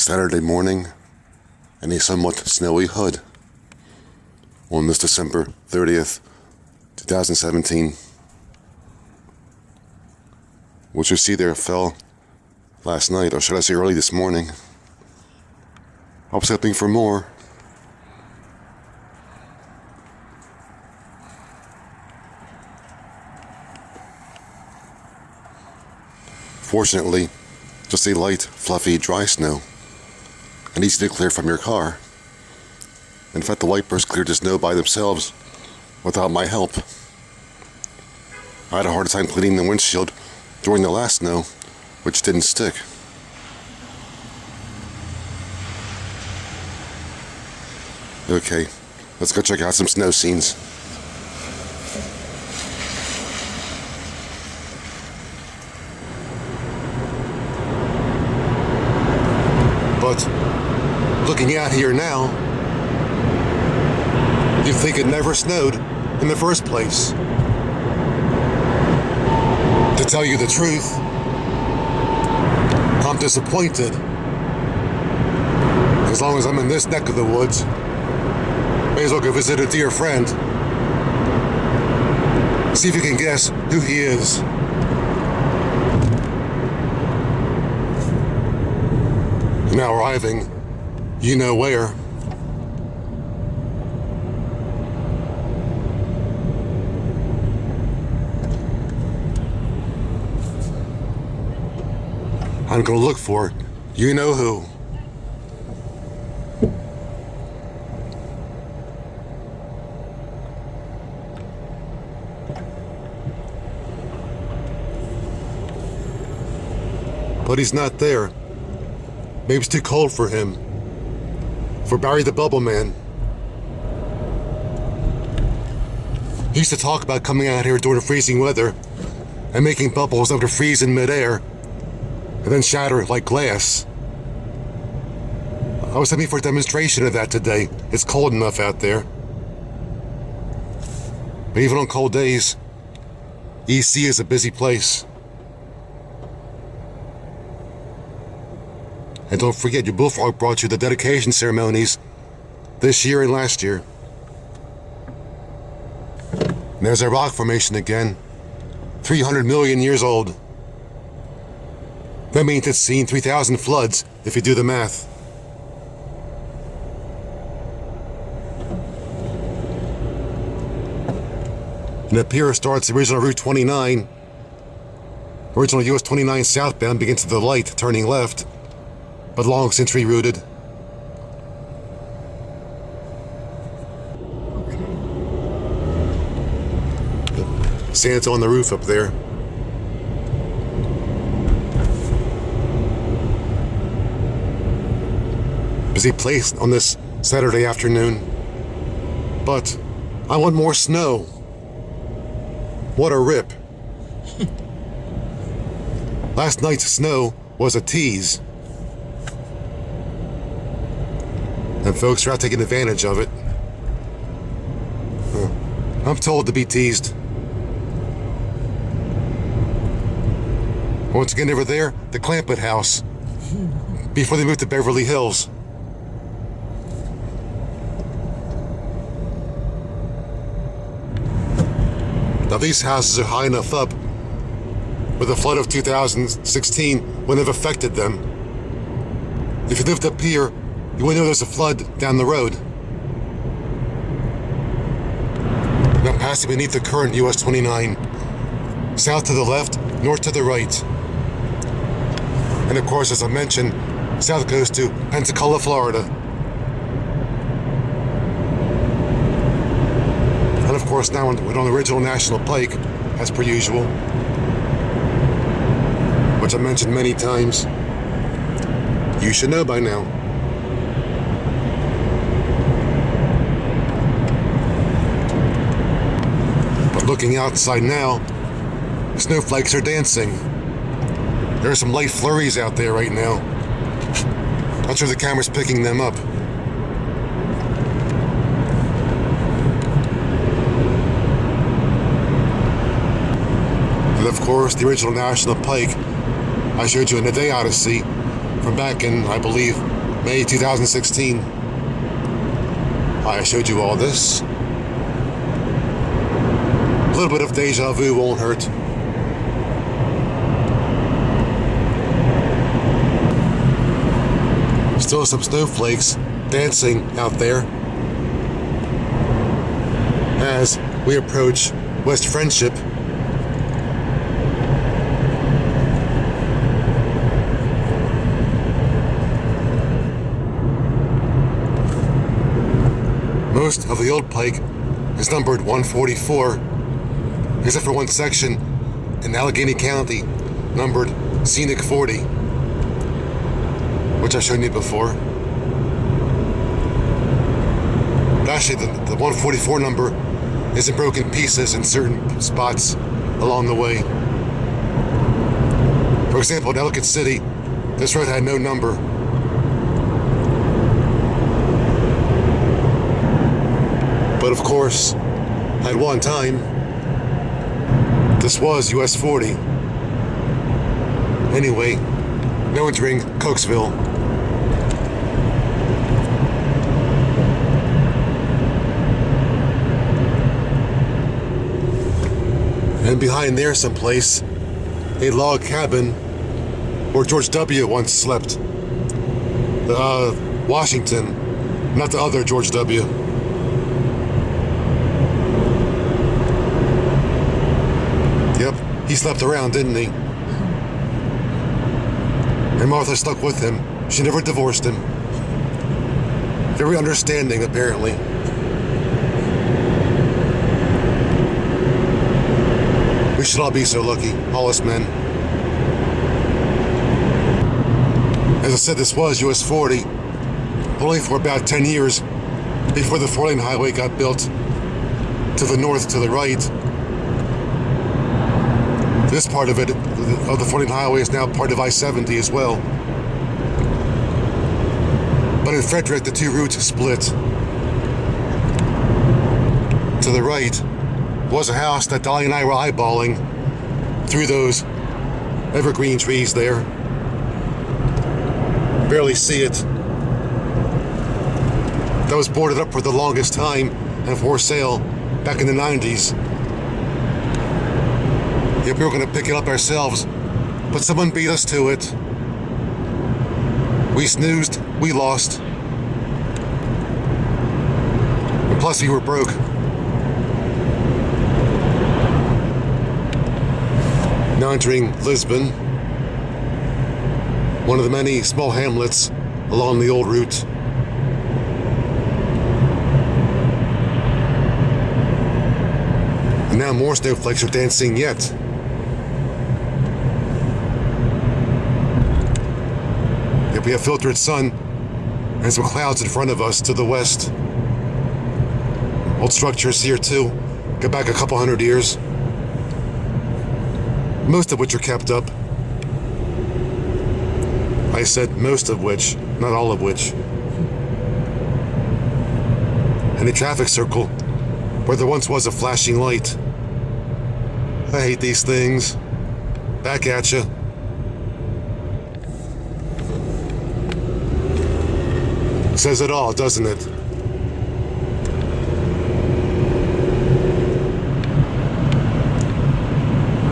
Saturday morning and a somewhat snowy hood on this December 30th, 2017. What you see there fell last night, or should I say early this morning. I was hoping for more. Fortunately, just a light, fluffy, dry snow, and easy to clear from your car. In fact, the wipers cleared the snow by themselves without my help. I had a hard time cleaning the windshield during the last snow, which didn't stick. Okay, let's go check out some snow scenes. But looking out here now, you'd think it never snowed in the first place. To tell you the truth, I'm disappointed. As long as I'm in this neck of the woods, may as well go visit a dear friend. See if you can guess who he is. Now arriving, you know where. I'm gonna look for you know who. But he's not there. Maybe it's too cold for him. For Barry the Bubble Man. He used to talk about coming out here during the freezing weather and making bubbles that would freeze in midair and then shatter like glass. I was hoping for a demonstration of that today. It's cold enough out there. But even on cold days, EC is a busy place. And don't forget, your bullfrog brought you the dedication ceremonies this year and last year. And there's a rock formation again, 300 million years old. That means it's seen 3,000 floods if you do the math. And up here starts the original Route 29. Original US 29 southbound begins to the light, turning left, but long since rerouted. Sand's on the roof up there. Busy place on this Saturday afternoon. But I want more snow. What a rip. Last night's snow was a tease. And folks are out taking advantage of it. I'm told to be teased. Once again over there, the Clampett house, before they moved to Beverly Hills. Now these houses are high enough up where the flood of 2016 wouldn't have affected them. If you lived up here, you wouldn't know there's a flood down the road. Now passing beneath the current US 29, south to the left, north to the right. And of course, as I mentioned, south goes to Pensacola, Florida. And of course, now we're on the original National Pike, as per usual, which I mentioned many times. You should know by now. But looking outside now, snowflakes are dancing. There are some light flurries out there right now. Not sure if the camera's picking them up. And of course, the original National Pike I showed you in the Day Odyssey from back in, I believe, May 2016. I showed you all this. A little bit of deja vu won't hurt. Still some snowflakes dancing out there as we approach West Friendship. Most of the old Pike is numbered 144, except for one section in Allegheny County numbered Scenic 40, which I've shown you before. Actually, the 144 number is in broken pieces in certain spots along the way. For example, in Ellicott City, this road had no number. But of course, at one time, this was US 40. Anyway, now entering Cokesville. And behind there someplace, a log cabin where George W. once slept. Washington, not the other George W. Yep, he slept around, didn't he? And Martha stuck with him. She never divorced him. Very understanding, apparently. We should all be so lucky, all us men. As I said, this was US 40, but only for about 10 years before the 4-lane highway got built to the north, to the right. This part of it, of the 4-lane highway, is now part of I-70 as well. But in Frederick, the two routes split. To the right was a house that Dolly and I were eyeballing through those evergreen trees there. Barely see it. That was boarded up for the longest time and for sale back in the 90s. Yep, we were going to pick it up ourselves, but someone beat us to it. We snoozed, we lost. And plus we were broke. Now entering Lisbon, one of the many small hamlets along the old route. And now more snowflakes are dancing yet. Yep, we have filtered sun and some clouds in front of us to the west. Old structures here too, go back a couple hundred years. Most of which are kept up. I said most of which, not all of which. And a traffic circle where there once was a flashing light. I hate these things. Back at you. Says it all, doesn't it?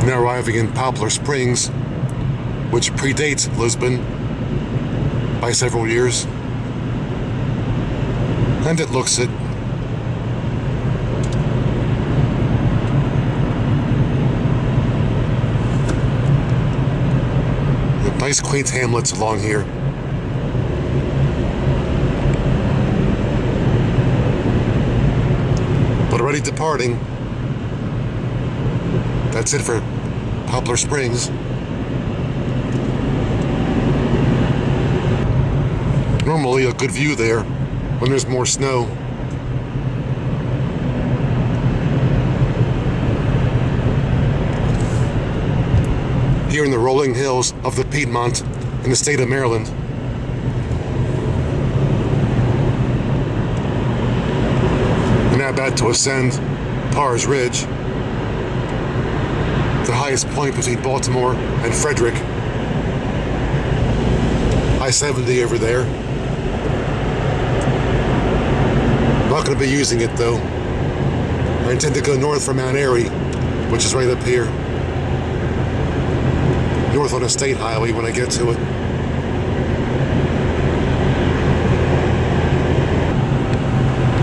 Now arriving in Poplar Springs, which predates Lisbon by several years. And it looks it. The nice quaint hamlets along here. But already departing. That's it for Poplar Springs. Normally a good view there when there's more snow. Here in the rolling hills of the Piedmont in the state of Maryland. We're now about to ascend Pars Ridge, the highest point between Baltimore and Frederick. I-70 over there. I'm not going to be using it though. I intend to go north from Mount Airy, which is right up here. North on a state highway when I get to it.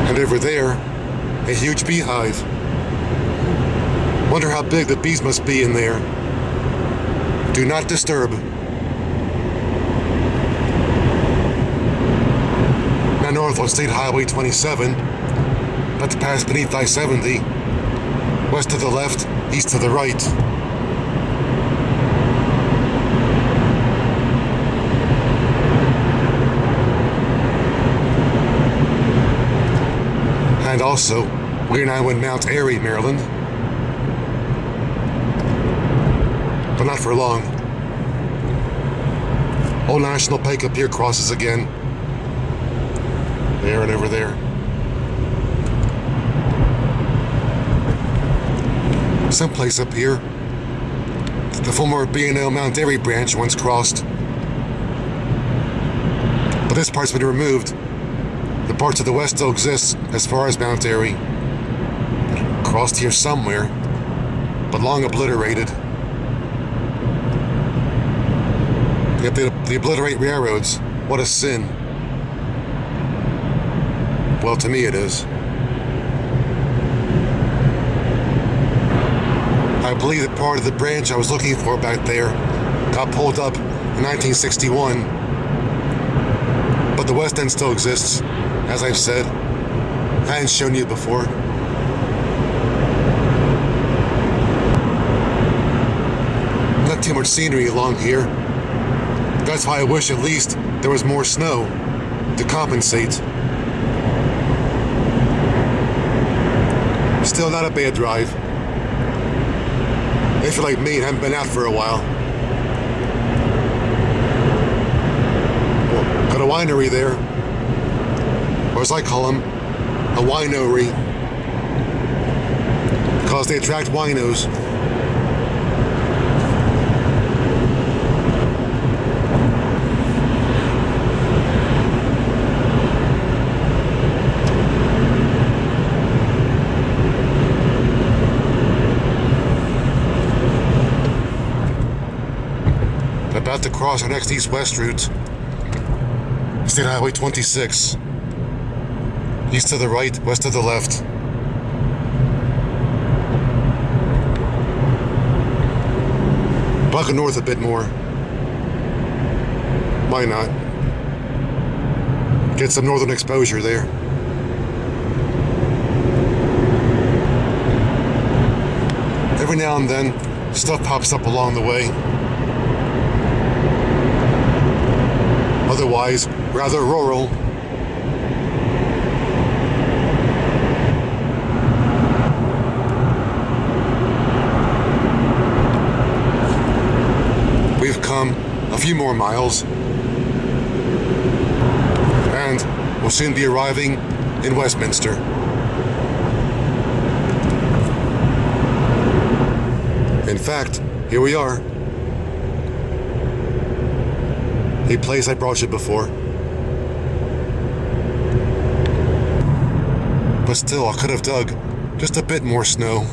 And over there, a huge beehive. Wonder how big the bees must be in there. Do not disturb. Now north on State Highway 27, about to pass beneath I-70, west to the left, east to the right. And also, we're now in Mount Airy, Maryland. But not for long. Old National Pike up here crosses again. There and over there. Someplace up here, the former B&O Mount Airy branch once crossed. But this part's been removed. The parts of the west still exist as far as Mount Airy. Crossed here somewhere, but long obliterated. Yet they obliterate railroads. What a sin. Well, to me it is. I believe that part of the branch I was looking for back there got pulled up in 1961. But the west end still exists, as I've said. I hadn't shown you before. Not too much scenery along here. That's why I wish at least there was more snow to compensate. Still not a bad drive. If you're like me and haven't been out for a while. Well, got a winery there. Or as I call them, a winery. Because they attract winos. About to cross our next east-west route. State Highway 26. East to the right, west to the left. Buck north a bit more. Why not? Get some northern exposure there. Every now and then, stuff pops up along the way. Otherwise, rather rural. We've come a few more miles, and we'll soon be arriving in Westminster. In fact, here we are. A place I brought you before. But still, I could have dug just a bit more snow.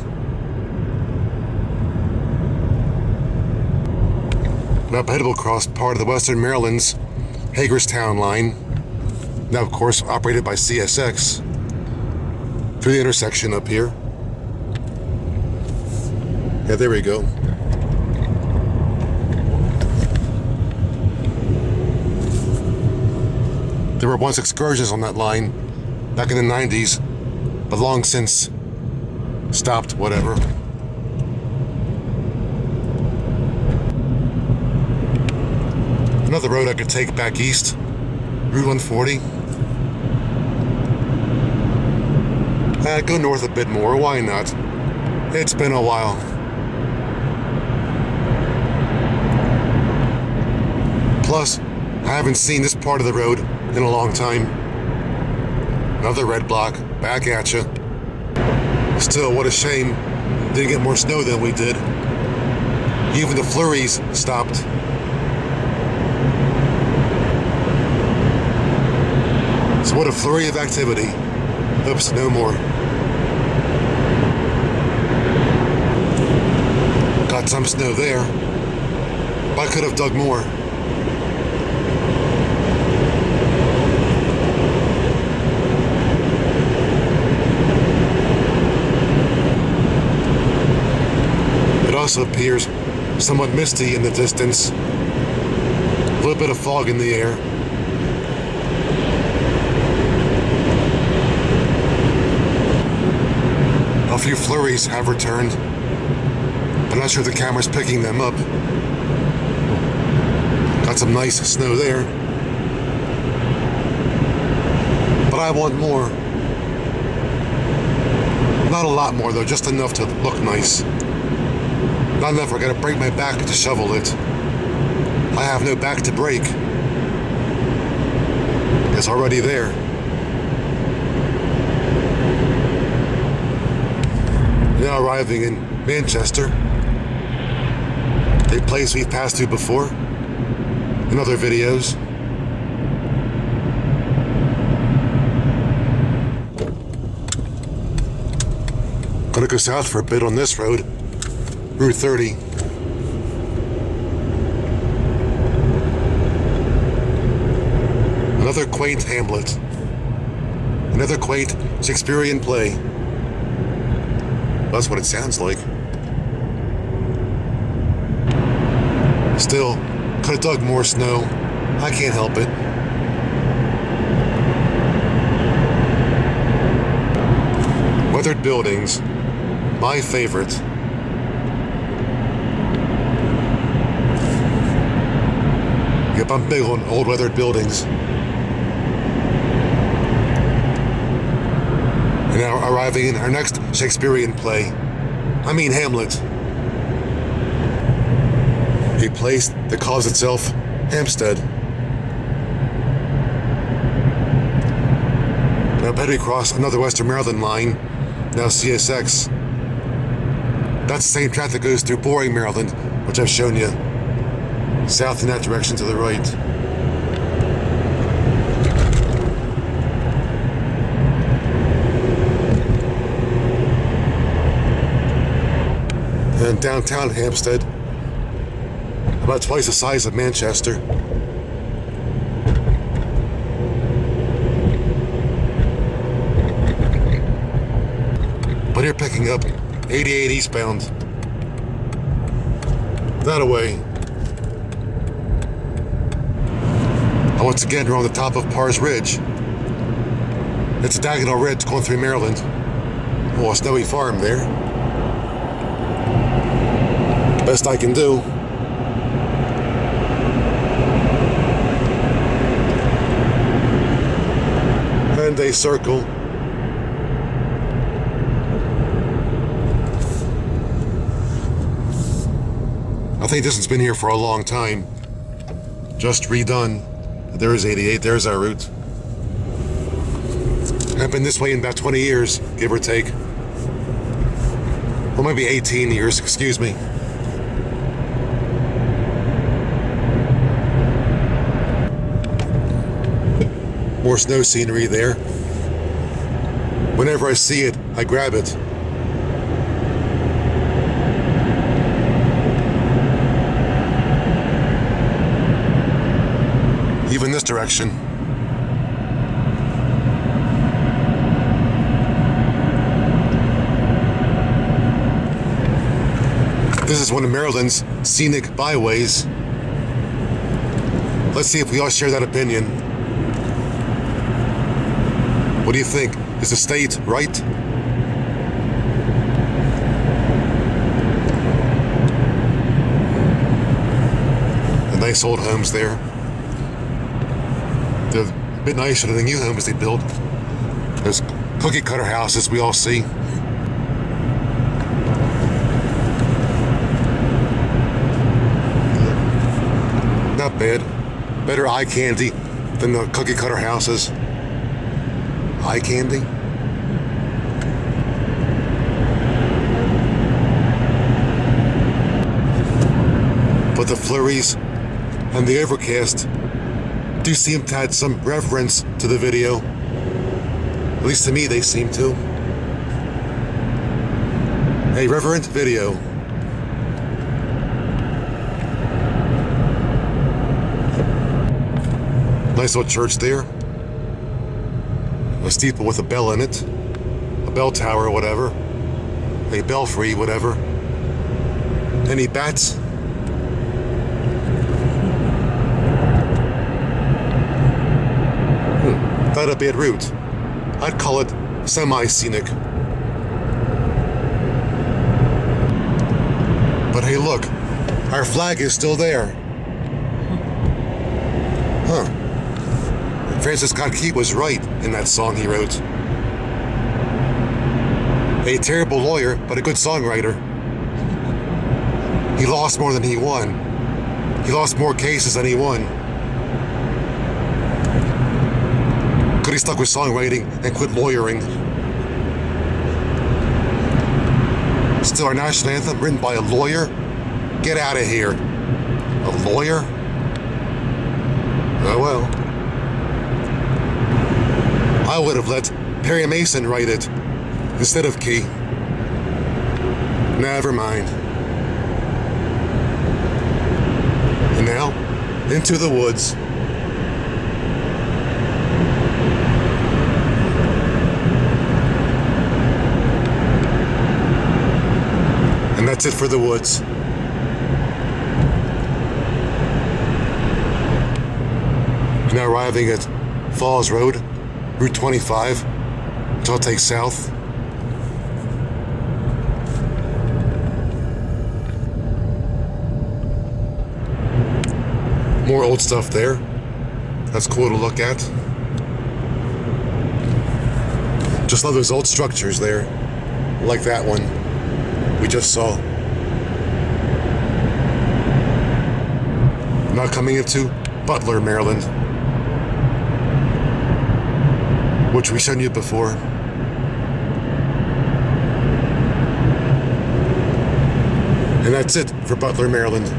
Up ahead we'll cross part of the Western Maryland's Hagerstown line. Now, of course, operated by CSX. Through the intersection up here. Yeah, there we go. There were once excursions on that line back in the 90s, but long since stopped, whatever. Another road I could take back east, Route 140. Go north a bit more, why not? It's been a while. Plus, I haven't seen this part of the road in a long time. Another red block, back at you. Still, what a shame. Didn't get more snow than we did. Even the flurries stopped. So what a flurry of activity. Oops, no more. Got some snow there. But I could have dug more. It also appears somewhat misty in the distance. A little bit of fog in the air. A few flurries have returned. I'm not sure the camera's picking them up. Got some nice snow there. But I want more. Not a lot more though, just enough to look nice. Not enough, I gotta break my back to shovel it. I have no back to break. It's already there. Now arriving in Manchester, a place we've passed through before in other videos. Gonna go south for a bit on this road, Route 30. Another quaint hamlet. Another quaint Shakespearean play. That's what it sounds like. Still, could have dug more snow. I can't help it. Weathered buildings, my favorite. Yep, I'm big on old weathered buildings. And now arriving in our next Shakespearean play. I mean Hamlet. A place that calls itself Hampstead. Now heading across another Western Maryland line, now CSX. That's the same track that goes through Boring, Maryland, which I've shown you. South in that direction to the right. And downtown Hampstead, about twice the size of Manchester. But you're picking up 88 eastbound. That away. Once again, we're on the top of Pars Ridge. It's a diagonal ridge going through Maryland. Oh, a snowy farm there. Best I can do. And a circle. I think this one's been here for a long time. Just redone. There's 88, there's our route. I've been this way in about 20 years, give or take. Well, maybe 18 years, excuse me. More snow scenery there. Whenever I see it, I grab it. Even this direction. This is one of Maryland's scenic byways. Let's see if we all share that opinion. What do you think? Is the state right? The nice old homes there. They're a bit nicer than the new homes they build. Those cookie cutter houses we all see. Not bad. Better eye candy than the cookie cutter houses. Eye candy? But the flurries and the overcast do seem to add some reverence to the video. At least to me, they seem to. A reverent video. Nice little church there. A steeple with a bell in it. A bell tower, whatever. A belfry, whatever. Any bats? Not a bad route. I'd call it semi-scenic. But hey, look, our flag is still there. Huh. Francis Scott Key was right in that song he wrote. A terrible lawyer, but a good songwriter. He lost more than he won. He lost more cases than he won. Could he stuck with songwriting and quit lawyering? Still our national anthem written by a lawyer? Get out of here. A lawyer? Oh well. I would have let Perry Mason write it instead of Key. Never mind. And now, into the woods. And that's it for the woods. Now arriving at Falls Road, Route 25, which I'll take south. More old stuff there. That's cool to look at. Just love those old structures there, like that one we just saw. Now coming into Butler, Maryland, which we've shown you before. And that's it for Butler, Maryland.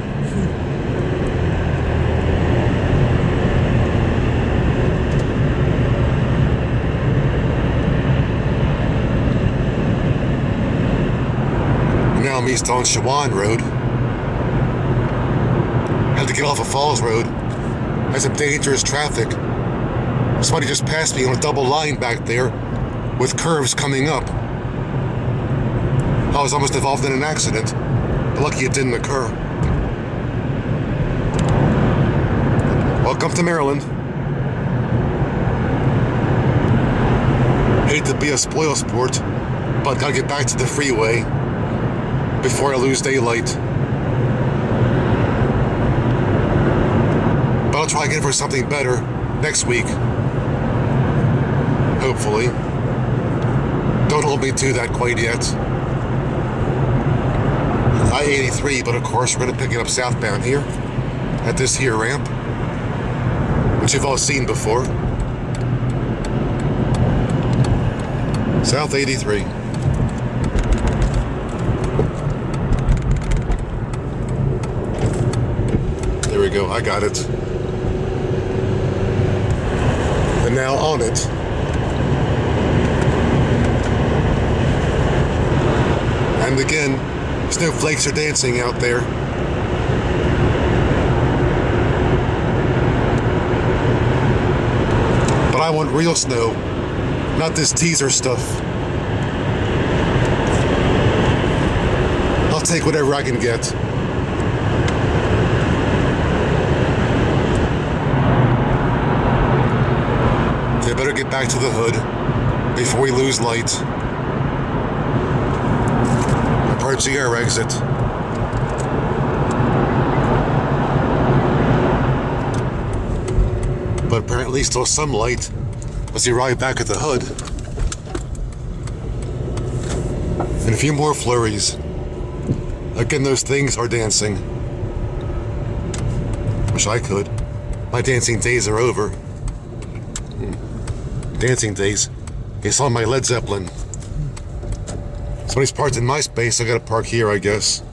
Now I'm east on Shawan Road. Had to get off of Falls Road. Had some dangerous traffic. Somebody just passed me on a double line back there with curves coming up. I was almost involved in an accident, but lucky it didn't occur. Welcome to Maryland. Hate to be a spoil sport, but gotta get back to the freeway before I lose daylight. But I'll try again for something better next week. Hopefully. Don't hold me to that quite yet. I-83, but of course we're going to pick it up southbound here at this here ramp, which you've all seen before. South 83. There we go, I got it. And now on it. And again, snowflakes are dancing out there. But I want real snow, not this teaser stuff. I'll take whatever I can get. They better get back to the hood before we lose light. Approaching our exit. But apparently still some light as you arrive back at the hood. And a few more flurries. Again, those things are dancing. Wish I could. My dancing days are over. Dancing days. You saw my Led Zeppelin. Somebody's parked in my space, I gotta park here, I guess.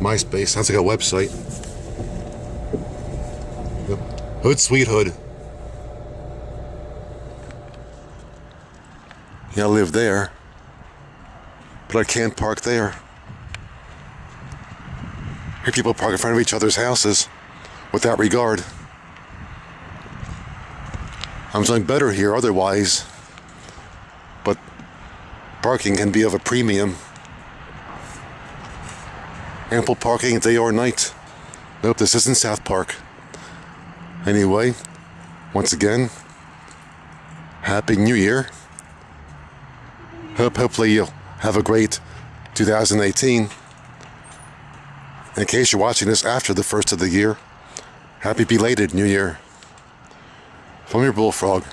MySpace, sounds like a website. Yep. Hood, sweet hood. Yeah, I live there, but I can't park there. Here people park in front of each other's houses without regard. I'm doing better here otherwise, but parking can be of a premium. Ample parking day or night. Nope, this isn't South Park. Anyway, once again, Happy New Year. Hopefully you'll have a great 2018. In case you're watching this after the first of the year, happy belated New Year. From your bullfrog.